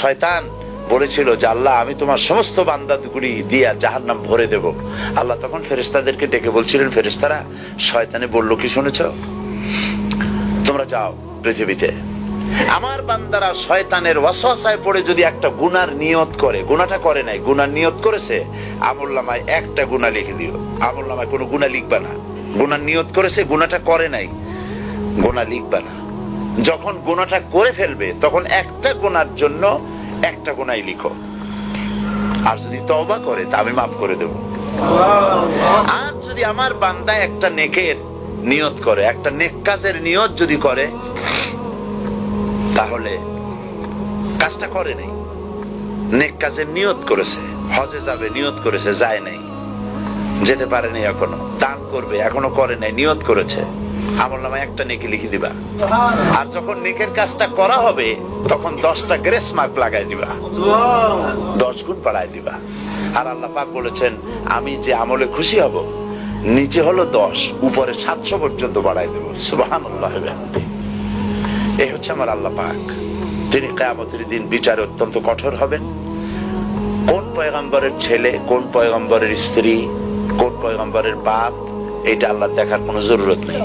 শয়তান বলেছিল যে আল্লাহ আমি তোমার সমস্ত বান্দাগুলি দিয়া জাহান্নাম ভরে দেব। আল্লাহ তখন ফেরেশতাদেরকে ডেকে বলছিলেন, ফেরেশতারা শয়তানে বললো কি শুনেছো? তোমরা যাও পৃথিবীতে, আমার বান্দারা শয়তানের ওয়াসওয়াসায় পড়ে যদি একটা গুনার নিয়ত করে, গুনাহটা করে নাই, গুনার নিয়ত করেছে, আমলনামায় একটা গুনাহ লিখে দিও। আমলনামায় কোনো গুনাহ লিখবা না। গুনার নিয়ত করেছে, গুনাহটা করে নাই, গুনাহ লিখবা না। যখন গুনাহটা করে ফেলবে তখন একটা গুনার জন্য একটা গুনাই লিখো, আর যদি তওবা করে তা আমি মাফ করে দেব। আর যদি আমার বান্দা একটা নেকের নিয়ত করে, একটা নেক কাজের নিয়ত যদি করে, তাহলে কাজটা করে নাই, নেক কাজের নিয়ত করেছে, হজে যাবে নিয়ত করেছে, যায় নাই, যেতে পারেনি, এখনো দান করবে এখনো করে নাই, নিয়ত করেছে, আমলনামায় একটা নেকি লিখে দিবা। আর যখন নেকের কাজটা করা হবে তখন 10টা গ্রেস মার্ক লাগাই দিবা, 10 গুণ বাড়ায় দিবা। আর আল্লাহ পাক বলেছেন আমি যে আমলে খুশি হব, নিচে হলো 10, উপরে 700 পর্যন্ত বাড়ায় দেব। সুবহানাল্লাহ। এই হচ্ছে আমার আল্লাহ পাক। তিনি কিয়ামতের দিন বিচারে অত্যন্ত কঠোর হবেন। কোন পয়গম্বরের ছেলে, কোন পয়গম্বরের স্ত্রী, কোন পয়গম্বরের বাপ, এটা আল্লাহ দেখার কোনো জরুরত নেই।